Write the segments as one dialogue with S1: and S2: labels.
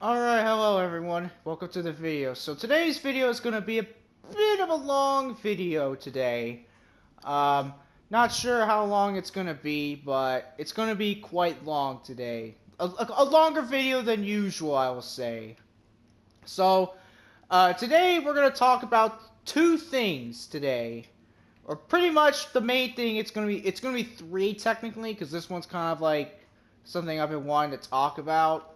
S1: Alright, hello everyone. Welcome to the video. So today's video is going to be a bit of a long video today. Um, Not sure how long it's going to be, but it's going to be quite long today. A longer video than usual, I will say. So, today we're going to talk about two things today. Or pretty much the main thing, it's going to be three technically, because this one's kind of like something I've been wanting to talk about.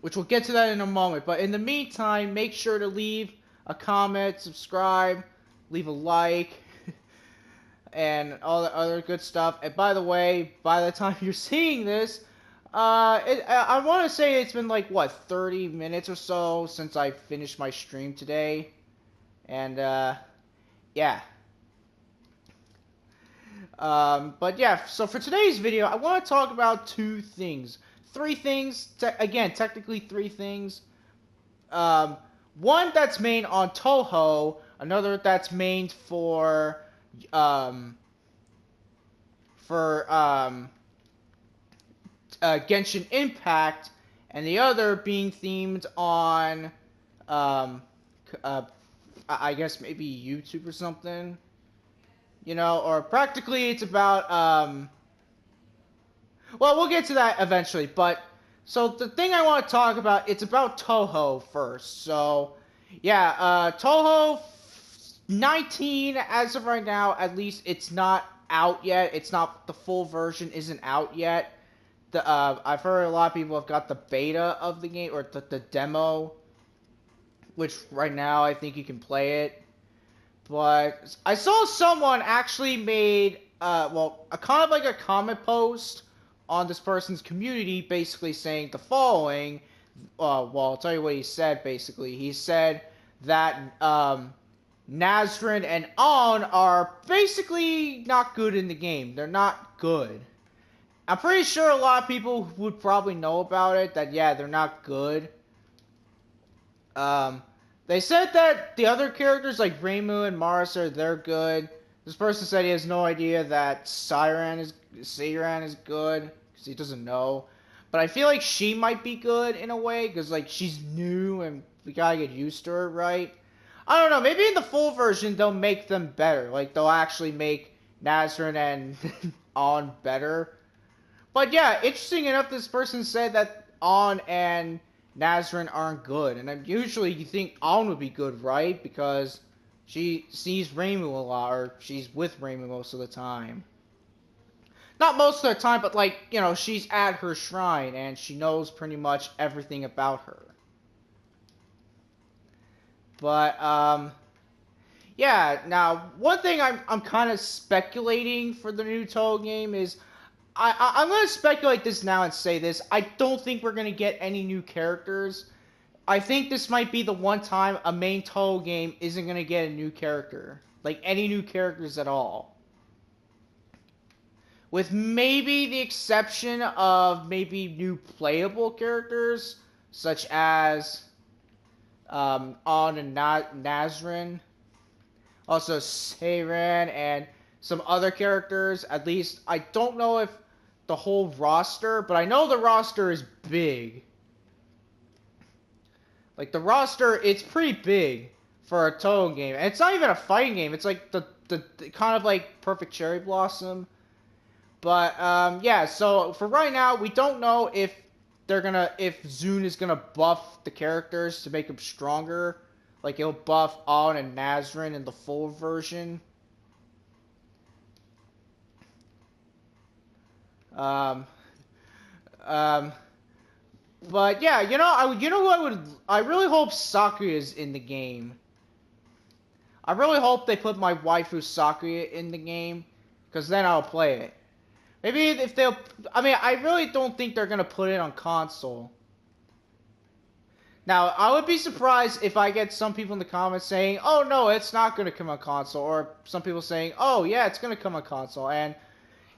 S1: Which we'll get to that in a moment. But in the meantime, make sure to leave a comment, subscribe, leave a like, and all the other good stuff. And by the way, by the time you're seeing this, I want to say it's been like, what, 30 minutes or so since I finished my stream today. And, yeah. But yeah, so for today's video, I want to talk about two things. Three things, again, technically three things. One that's main on Touhou, another that's main for Genshin Impact, and the other being themed on, I guess maybe YouTube or something. You know, or practically it's about, well, we'll get to that eventually, but, so the thing I want to talk about, it's about Touhou first. So, yeah, Touhou 19, as of right now, at least, it's not out yet. It's not, the full version isn't out yet. I've heard a lot of people have got the beta of the game, or the demo, which right now I think you can play it. But I saw someone actually made, well, a kind of like a comment post on this person's community, basically saying the following. Well, I'll tell you what he said, basically. He said that Nazrin and On are basically not good in the game. They're not good. I'm pretty sure a lot of people would probably know about it, that, yeah, they're not good. They said that the other characters, like Reimu and Marisa, they're good. This person said he has no idea that Siran is good, because he doesn't know. But I feel like she might be good in a way, because, like, she's new, and we gotta get used to her, right? I don't know, maybe in the full version, they'll make them better. Like, they'll actually make Nazrin and On better. But yeah, interesting enough, this person said that On and Nazrin aren't good. And usually you think On would be good, right? Because she sees Reimu a lot, or she's with Reimu most of the time. Not most of the time, but, like, you know, she's at her shrine, and she knows pretty much everything about her. But, yeah, now, one thing I'm kind of speculating for the new Touhou game is, I'm going to speculate this now and say this. I don't think we're going to get any new characters. I think this might be the one time a main Touhou game isn't going to get a new character. Like, any new characters at all. With maybe the exception of maybe new playable characters, such as On and Nazrin. Also Seiran and some other characters. At least, I don't know if the whole roster, but I know the roster is big. Like, the roster, it's pretty big for a Touhou game. And it's not even a fighting game. It's like the kind of like Perfect Cherry Blossom. But, yeah, so for right now, we don't know if if Zune is gonna buff the characters to make them stronger. Like, he'll buff On and Nazrin in the full version. Um, but yeah, you know who I really hope Sakuya is in the game. I really hope they put my waifu Sakuya in the game, because then I'll play it. Maybe if they'll, I mean, I really don't think they're gonna put it on console. Now, I would be surprised if I get some people in the comments saying, oh no, it's not gonna come on console, or some people saying, oh yeah, it's gonna come on console, and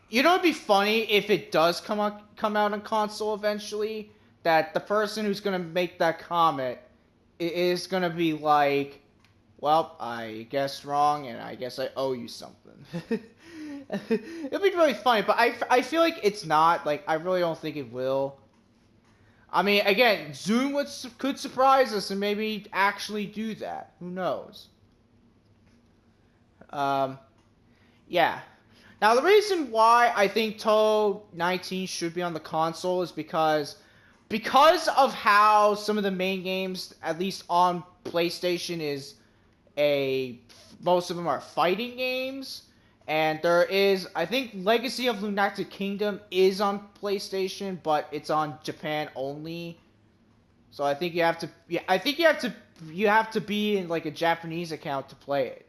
S1: you know, it'd be funny if it does come out on console eventually, that the person who's gonna make that comment is gonna be like, well, I guessed wrong, and I guess I owe you something. It'd be really funny, but I feel like it's not. Like, I really don't think it will. I mean, again, Zoom could surprise us and maybe actually do that. Who knows? Um, yeah. Now, the reason why I think Touhou 19 should be on the console is because of how some of the main games, at least on PlayStation, is a most of them are fighting games, and there is, I think, Legacy of Lunatic Kingdom is on PlayStation, but it's on Japan only. So I think you have to, yeah, I think you have to be in like a Japanese account to play it.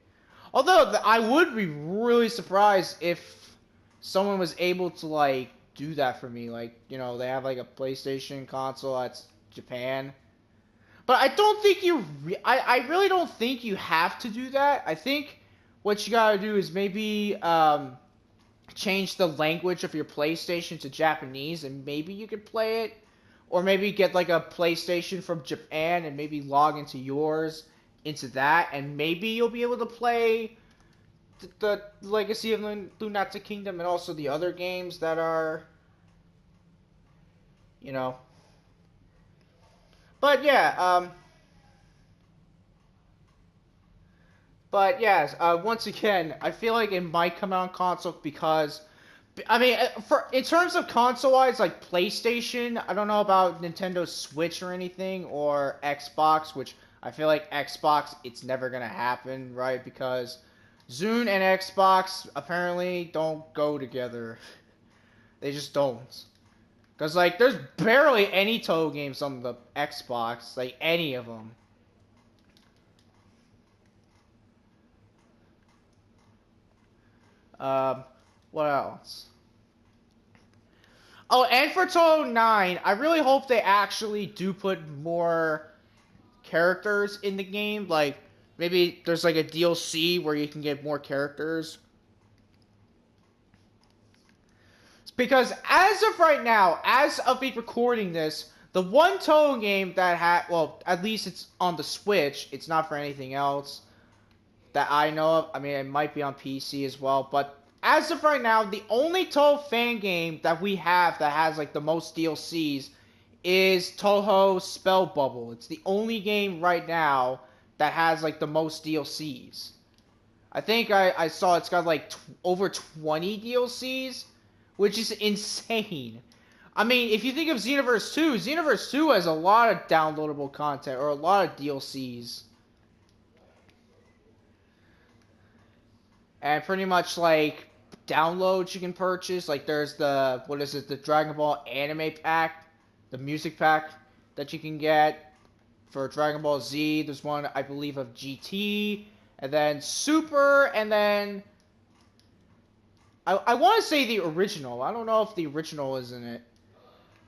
S1: Although I would be really surprised if someone was able to like do that for me. Like, you know, they have like a PlayStation console that's Japan. But I don't think I really don't think you have to do that. I think what you gotta do is maybe change the language of your PlayStation to Japanese, and maybe you could play it. Or maybe get like a PlayStation from Japan and maybe log into yours, into that, and maybe you'll be able to play the Legacy of Lunatic Kingdom and also the other games that are, you know. But yeah, but yes, once again, I feel like it might come out on console because, I mean, for in terms of console-wise, like PlayStation, I don't know about Nintendo Switch or anything, or Xbox, which I feel like Xbox, it's never gonna happen, right? Because Zune and Xbox apparently don't go together. They just don't. Because, like, there's barely any Touhou games on the Xbox, like, any of them. Um, what else? Oh, and for Touhou 9, I really hope they actually do put more characters in the game. Like, maybe there's like a DLC where you can get more characters. Because as of right now, as of me recording this, the one Touhou game that had, well, at least it's on the Switch, it's not for anything else that I know of. I mean, it might be on PC as well, but as of right now, the only Touhou fan game that we have that has like the most DLCs is Touhou Spell Bubble. It's the only game right now that has like the most DLCs. I think I saw it's got like over 20 DLCs, which is insane. I mean, if you think of Xenoverse 2, Xenoverse 2 has a lot of downloadable content or a lot of DLCs. And pretty much like downloads you can purchase. Like there's the, what is it, the Dragon Ball anime pack, the music pack that you can get for Dragon Ball Z. There's one, I believe, of GT, and then Super, and then I want to say the original. I don't know if the original is in it.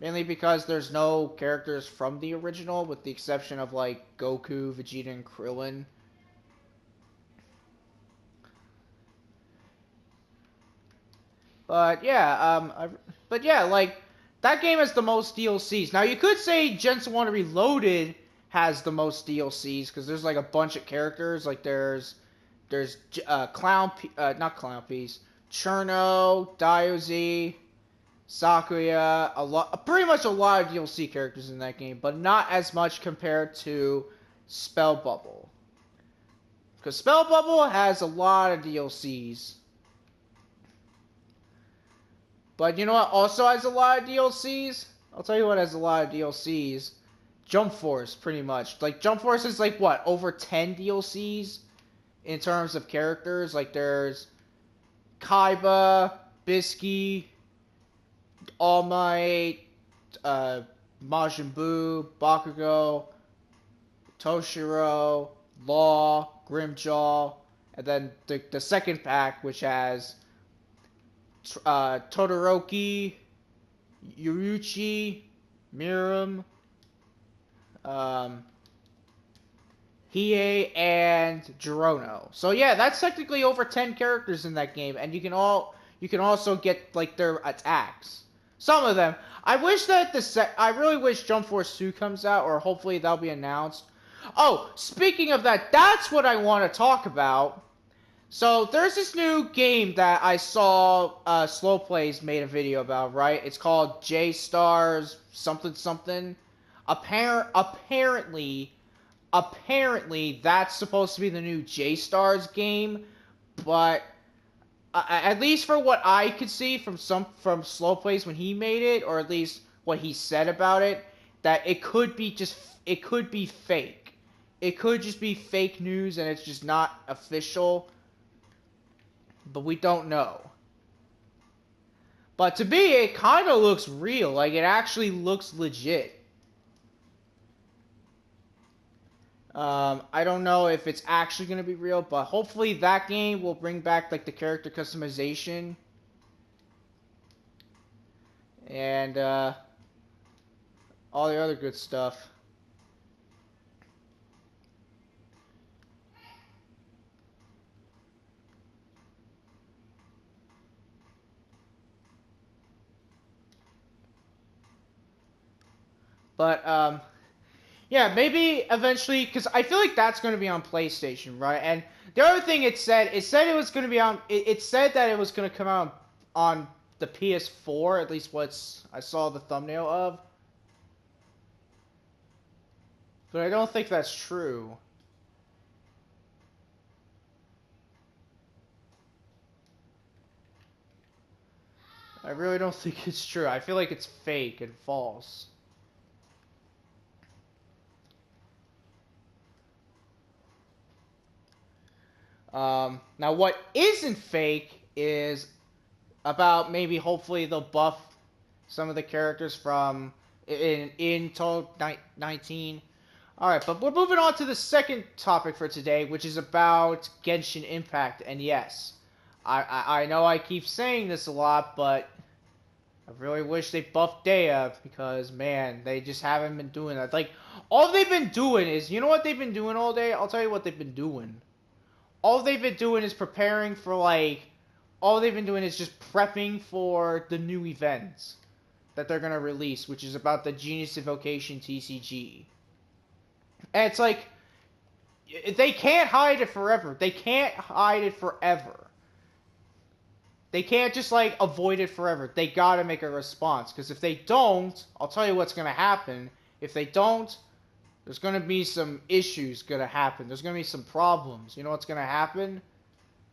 S1: Mainly because there's no characters from the original, with the exception of like Goku, Vegeta, and Krillin. But yeah, but yeah, like that game has the most DLCs. Now you could say Genshin 1 Reloaded has the most DLCs because there's like a bunch of characters. Like there's not Clown Piece, Cherno, Diozy, Sakuya, pretty much a lot of DLC characters in that game, but not as much compared to Spell Bubble. Because Spell Bubble has a lot of DLCs. But you know what also has a lot of DLCs? I'll tell you what has a lot of DLCs. Jump Force, pretty much. Like, Jump Force is like, what, over 10 DLCs in terms of characters? Like, there's Kaiba, Bisky, All Might, Majin Buu, Bakugo, Toshiro, Law, Grimjaw, and then the second pack, which has Todoroki, Yuruchi, Miram, Hiei, and Gerono. So yeah, that's technically over 10 characters in that game, and you can also get like their attacks. Some of them. I wish that I really wish Jump Force 2 comes out, or hopefully that'll be announced. Oh, speaking of that, that's what I want to talk about. So there's this new game that I saw Slow Plays made a video about, right? It's called J Stars something something. Apparently, that's supposed to be the new J-Stars game, but at least for what I could see from Slow Plays when he made it, or at least what he said about it, that it could be fake. It could just be fake news and it's just not official. But we don't know. But to me, it kind of looks real. Like, it actually looks legit. I don't know if it's actually going to be real, but hopefully that game will bring back, like, the character customization. And, all the other good stuff. But, yeah, maybe eventually, because I feel like that's going to be on PlayStation, right? And the other thing it said it was going to be on, it said that it was going to come out on the PS4, at least what's, I saw the thumbnail of. But I don't think that's true. I really don't think it's true. I feel like it's fake and false. Now, what isn't fake is about maybe hopefully they'll buff some of the characters from in Touhou 19. Alright, but we're moving on to the second topic for today, which is about Genshin Impact. And yes, I know I keep saying this a lot, but I really wish they buffed Dea, because, man, they just haven't been doing that. Like, all they've been doing is, you know what they've been doing all day? I'll tell you what they've been doing. All they've been doing is preparing for, like, all they've been doing is just prepping for the new events that they're going to release, which is about the Genius Evocation TCG. And it's like, they can't hide it forever. They can't hide it forever. They can't just, like, avoid it forever. They gotta make a response. Because if they don't, I'll tell you what's gonna happen. If they don't, there's gonna be some issues gonna happen. There's gonna be some problems. You know what's gonna happen?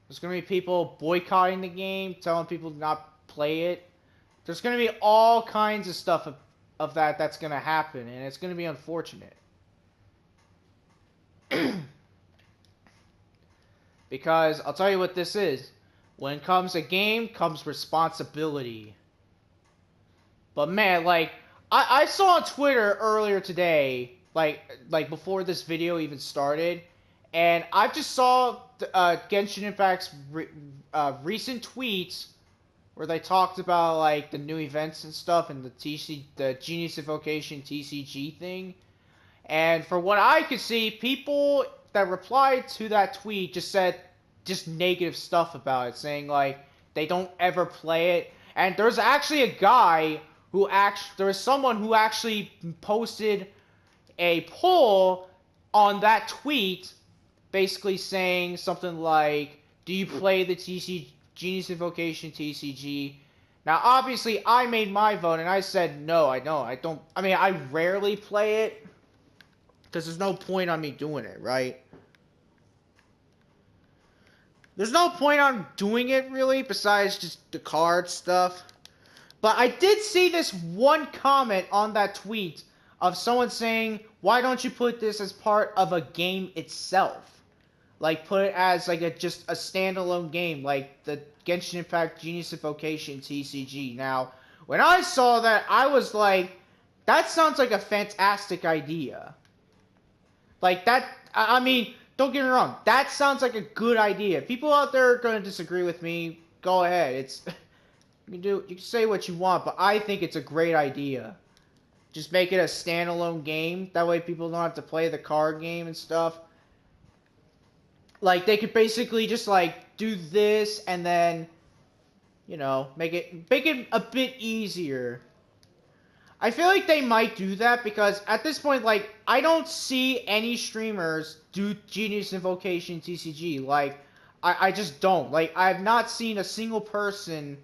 S1: There's gonna be people boycotting the game, telling people to not play it. There's gonna be all kinds of stuff of that's gonna happen. And it's gonna be unfortunate. Because, I'll tell you what this is. When comes a game, comes responsibility. But man, like, I saw on Twitter earlier today, like before this video even started, and I just saw Genshin Impact's recent tweets where they talked about, like, the new events and stuff and the Genius Evocation TCG thing. And for what I could see, people that replied to that tweet just said just negative stuff about it, saying, like, they don't ever play it. And there's actually a guy who there's someone who actually posted a poll on that tweet, basically saying something like, do you play the Genius Invocation TCG? Now, obviously, I made my vote, and I said, no, I don't. I mean, I rarely play it, because there's no point on me doing it, right? There's no point on doing it, really, besides just the card stuff. But I did see this one comment on that tweet of someone saying, why don't you put this as part of a game itself? Like, put it as, like, just a standalone game, like the Genshin Impact Genius Invocation TCG. Now, when I saw that, I was like, that sounds like a fantastic idea. Like, that, I mean, don't get me wrong, that sounds like a good idea. People out there are going to disagree with me, go ahead. It's, you can say what you want, but I think it's a great idea. Just make it a standalone game, that way people don't have to play the card game and stuff. Like, they could basically just, like, do this, and then, you know, make it a bit easier. I feel like they might do that, because at this point, like, I don't see any streamers do Genius Invocation TCG. Like, I just don't. Like, I have not seen a single person,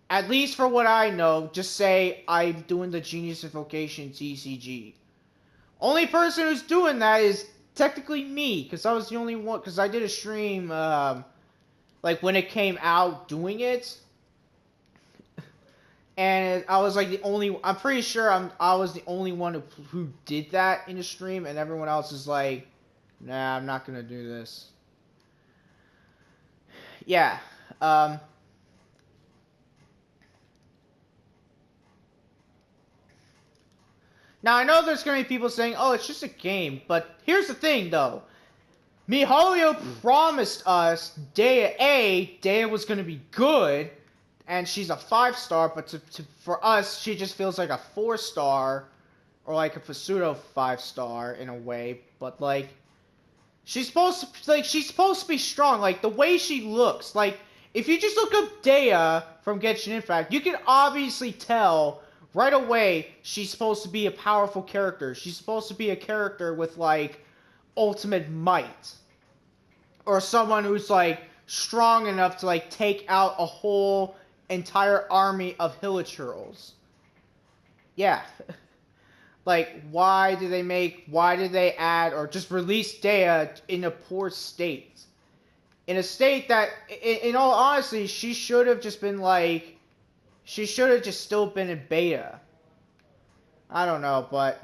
S1: at least for what I know, just say, I'm doing the Genius Invocation TCG. Only person who's doing that is technically me, because I was the only one. Because I did a stream, like when it came out, doing it, and I was like the only. I'm pretty sure I was the only one who did that in the stream, and everyone else is like, nah, I'm not gonna do this. Yeah. Um. Now I know there's gonna be people saying, "Oh, it's just a game," but here's the thing, though. MiHoYo promised us Daya was gonna be good, and she's a 5-star, but for us, she just feels like a 4-star, or like a pseudo 5-star in a way. But like, she's supposed to be strong. Like the way she looks, like if you just look up Daya from Genshin Impact, you can obviously tell right away she's supposed to be a powerful character. She's supposed to be a character with like ultimate might, or someone who's like strong enough to like take out a whole entire army of hilichurls. Yeah. Like, why did they add or just release Daya in a poor state? In a state that, in all honesty, she should have just been like, she should have just still been in beta. I don't know, but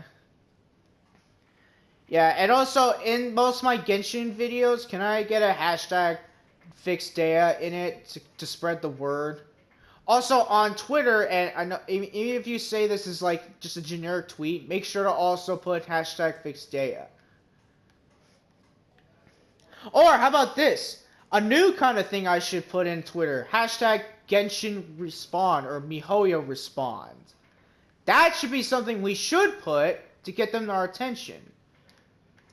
S1: yeah, and also in most of my Genshin videos, can I get a hashtag fix Daya in it to spread the word? Also on Twitter, and I know even if you say this is like just a generic tweet, make sure to also put hashtag fix Daya. Or how about this? A new kind of thing I should put in Twitter. Hashtag Genshin Respond or MiHoYo Respond. That should be something we should put to get them our attention.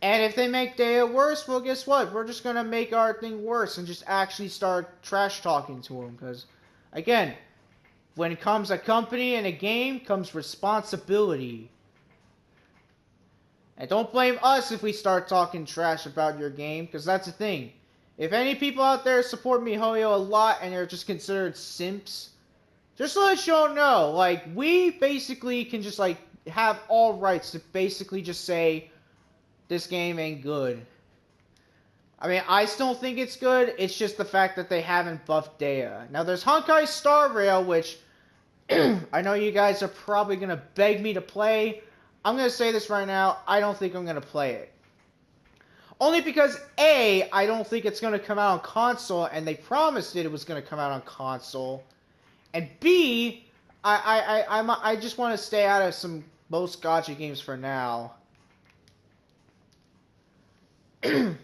S1: And if they make Daya worse, well, guess what? We're just going to make our thing worse and just actually start trash talking to them. Because, again, when it comes a company and a game, comes responsibility. And don't blame us if we start talking trash about your game, because that's the thing. If any people out there support MiHoYo a lot and they're just considered simps, just to let you all know, like, we basically can just, like, have all rights to basically just say, this game ain't good. I mean, I still think it's good, it's just the fact that they haven't buffed Daya. Now, there's Honkai Star Rail, which I know you guys are probably going to beg me to play. I'm going to say this right now, I don't think I'm going to play it. Only because, A, I don't think it's going to come out on console, and they promised it was going to come out on console. And B, I just want to stay out of most gacha games for now. And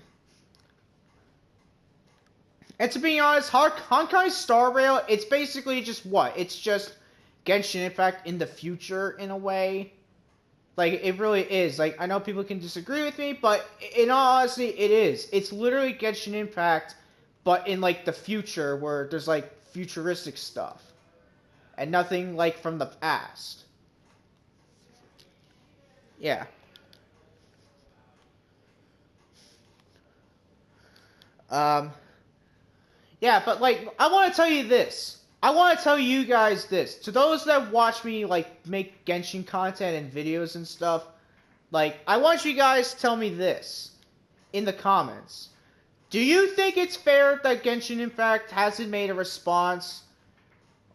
S1: to be honest, Honkai Star Rail, it's basically just what? It's just Genshin Impact in the future, in a way. Like, it really is. Like, I know people can disagree with me, but in all honesty, it is. It's literally Genshin Impact, but in, like, the future, where there's, like, futuristic stuff. And nothing, like, from the past. Yeah. Yeah, but, like, I want to tell you this. I want to tell you guys this. To those that watch me, like, make Genshin content and videos and stuff, like, I want you guys to tell me this in the comments. Do you think it's fair that Genshin Impact hasn't made a response?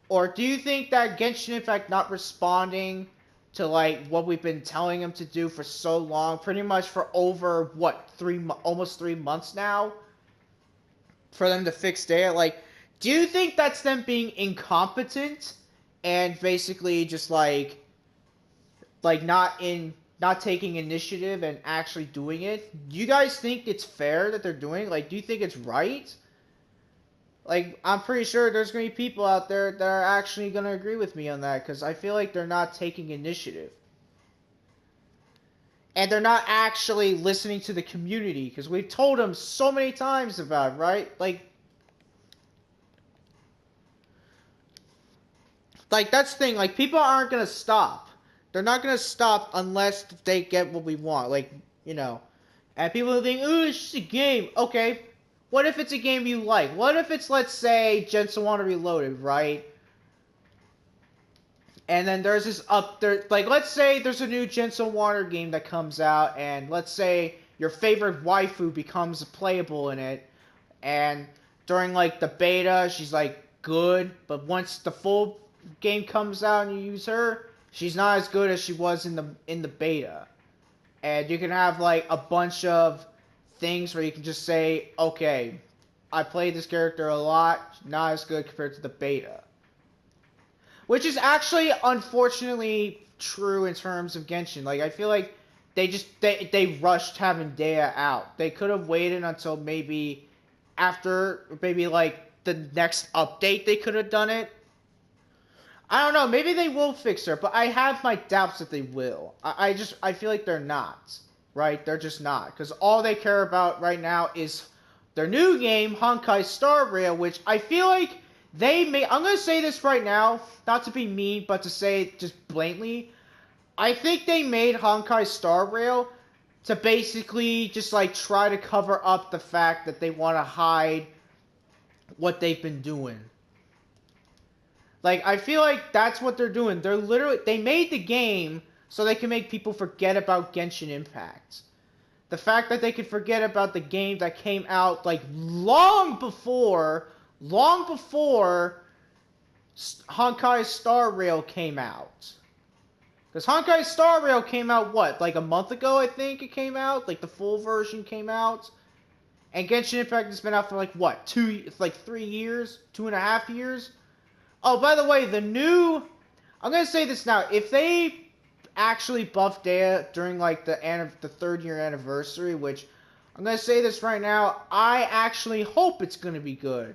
S1: Or do you think that Genshin Impact not responding to, like, what we've been telling them to do for so long, pretty much for over, what, almost 3 months now? For them to fix Daya, like, do you think that's them being incompetent and basically just like not taking initiative and actually doing it? Do you guys think it's fair that they're doing it? Like, do you think it's right? Like, I'm pretty sure there's gonna be people out there that are actually gonna agree with me on that, because I feel like they're not taking initiative. And they're not actually listening to the community, because we've told them so many times about it, right? Like, that's the thing. Like, people aren't going to stop. They're not going to stop unless they get what we want. Like, you know. And people think, oh, it's just a game. Okay. What if it's a game you like? What if it's, let's say, Genshin Reloaded, right? And then there's this up there, like, let's say there's a new Genshin Water game that comes out, and let's say your favorite waifu becomes playable in it, and during, like, the beta, she's, like, good, but once the full game comes out and you use her, she's not as good as she was in the beta. And you can have, like, a bunch of things where you can just say, okay, I played this character a lot, not as good compared to the beta. Which is actually, unfortunately, true in terms of Genshin. Like, I feel like they rushed having data out. They could have waited until maybe after, maybe, like, the next update they could have done it. I don't know, maybe they will fix her, but I have my doubts that they will. I feel like they're not, right? They're just not. Because all they care about right now is their new game, Honkai Star Rail, which I feel like they may... I'm going to say this right now, not to be mean, but to say it just blatantly. I think they made Honkai Star Rail to basically just, like, try to cover up the fact that they want to hide what they've been doing. Like, I feel like that's what they're doing. They're literally... They made the game so they can make people forget about Genshin Impact. The fact that they could forget about the game that came out, like, long before Honkai Star Rail came out. Because Honkai Star Rail came out, what, like a month ago, I think it came out? Like, the full version came out. And Genshin Impact has been out for, like, what, 3 years? 2.5 years? Oh, by the way, the new... I'm going to say this now. If they actually buff data during, like, the 3rd year anniversary, which... I'm going to say this right now. I actually hope it's going to be good.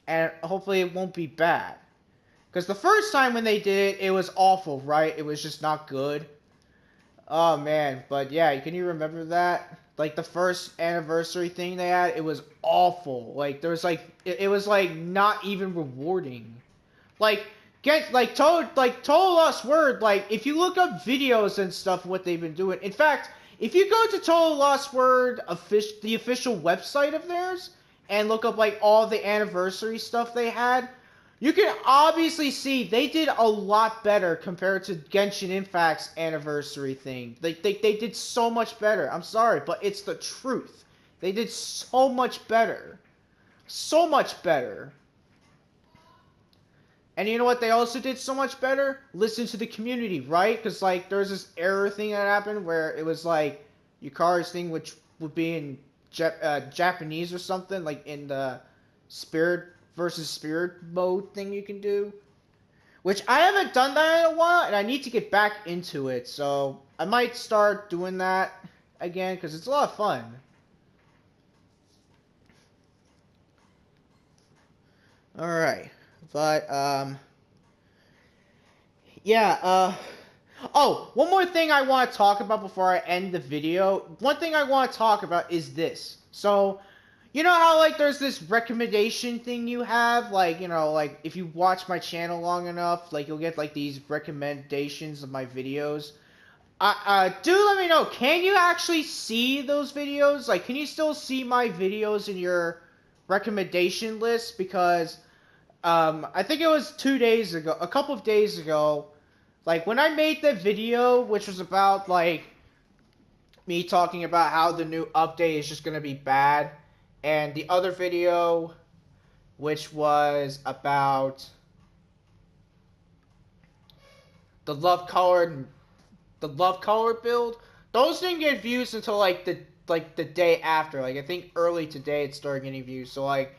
S1: And hopefully it won't be bad. Because the first time when they did it, it was awful, right? It was just not good. Oh, man. But, yeah, can you remember that? Like, the first anniversary thing they had, it was awful. Like, there was, like... It was, like, not even rewarding. Like, Total Lost Word, like, if you look up videos and stuff, what they've been doing... In fact, if you go to Total Lost Word, the official website of theirs, and look up, like, all the anniversary stuff they had... You can obviously see they did a lot better compared to Genshin Impact's anniversary thing. They did so much better. I'm sorry, but it's the truth. They did so much better. So much better. And you know what they also did so much better? Listen to the community, right? Because, like, there's this error thing that happened where it was, like, Yukari's thing, which would be in Japanese or something, like, in the Spirit versus Spirit mode thing you can do. Which I haven't done that in a while, and I need to get back into it. So I might start doing that again, because it's a lot of fun. Alright. But, yeah, oh, one more thing I want to talk about before I end the video. One thing I want to talk about is this. So... You know how, like, there's this recommendation thing you have? Like, you know, like, if you watch my channel long enough, like, you'll get, like, these recommendations of my videos. Do let me know, can you actually see those videos? Like, can you still see my videos in your recommendation list? Because, I think it was 2 days ago, a couple of days ago, like, when I made the video, which was about, like, me talking about how the new update is just gonna be bad. And the other video, which was about the love color build, those didn't get views until like the day after. Like, I think early today it started getting views. So, like,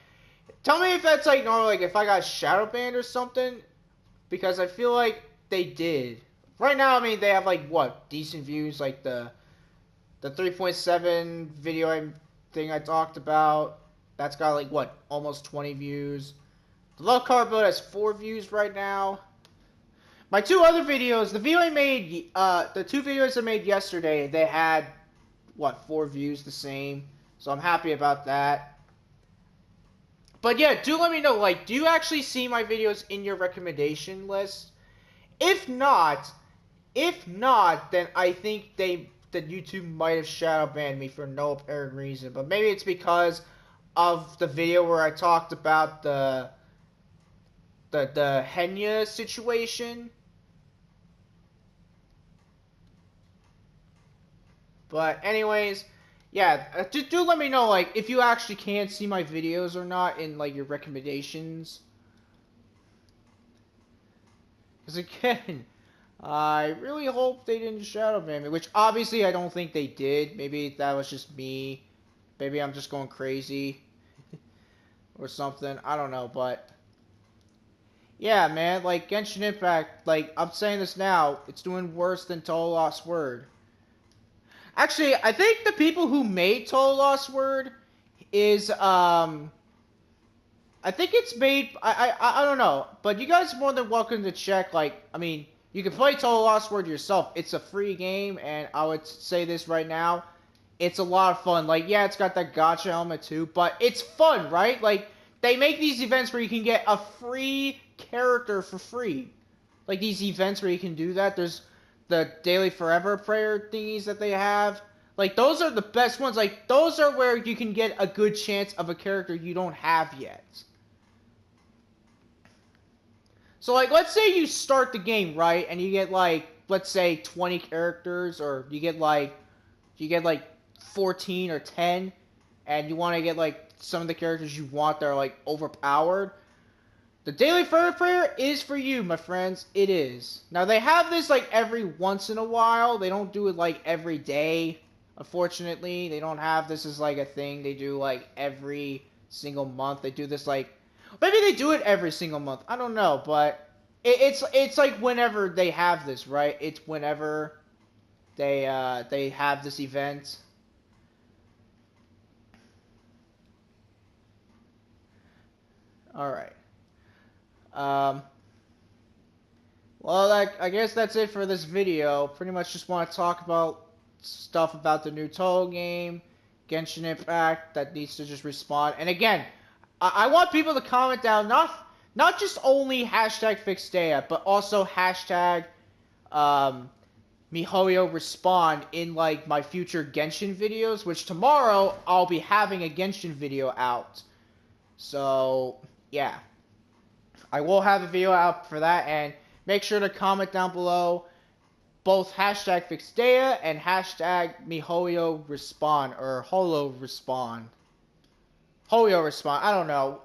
S1: tell me if that's like normal, like if I got shadow banned or something, because I feel like they did. Right now, I mean, they have like what, decent views, like the 3.7 video thing I talked about, that's got like what, almost 20 views. The love color build has 4 views right now. My 2 other videos, the the 2 videos I made yesterday, they had what, 4 views, the same. So I'm happy about that. But yeah, do let me know, like, do you actually see my videos in your recommendation list? If not, then I think that YouTube might have shadow banned me for no apparent reason. But maybe it's because of the video where I talked about the the Henya situation. But anyways, yeah, do let me know like if you actually can see my videos or not in like your recommendations. Because again, I really hope they didn't shadow ban me, which obviously I don't think they did. Maybe that was just me. Maybe I'm just going crazy or something. I don't know, but yeah, man, like Genshin Impact, like I'm saying this now, it's doing worse than Total Lost Word. Actually, I think the people who made Total Lost Word is I think it's made. I don't know, but you guys are more than welcome to check. Like, I mean, you can play Total Lost Word yourself. It's a free game, and I would say this right now, it's a lot of fun. Like, yeah, it's got that gacha element too, but it's fun, right? Like, they make these events where you can get a free character for free. Like these events where you can do that. There's the daily forever prayer thingies that they have. Like, those are the best ones. Like, those are where you can get a good chance of a character you don't have yet. So, like, let's say you start the game, right, and you get, like, let's say 20 characters, or you get, like, 14 or 10, and you want to get, like, some of the characters you want that are, like, overpowered. The Daily Fairy Prayer is for you, my friends. It is. Now, they have this, like, every once in a while. They don't do it, like, every day, unfortunately. They don't have this as, like, a thing. They do, like, every single month. They do this, like, maybe they do it every single month. I don't know, but it's like whenever they have this, right? It's whenever they have this event. All right. Um. Well, I guess that's it for this video. Pretty much just want to talk about stuff about the new Touhou game, Genshin Impact that needs to just respawn. And again, I want people to comment down not just only hashtag Fixdea, but also hashtag um, MiHoYo respawn in like my future Genshin videos, which tomorrow I'll be having a Genshin video out. So yeah. I will have a video out for that, and make sure to comment down below both hashtag Fixdea and hashtag MiHoYo Respawn, or Holo Respawn. Hoyo Respawn, I don't know.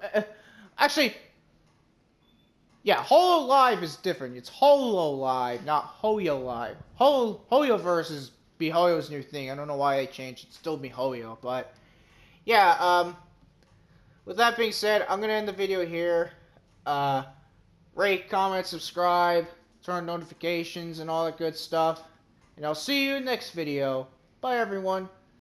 S1: Actually, yeah, Holo Live is different. It's Holo Live, not Hoyo Live. Hoyoverse is MiHoYo's new thing. I don't know why they changed it. It's still MiHoYo, but yeah, with that being said, I'm going to end the video here. Rate, comment, subscribe, turn on notifications, and all that good stuff. And I'll see you in the next video. Bye, everyone.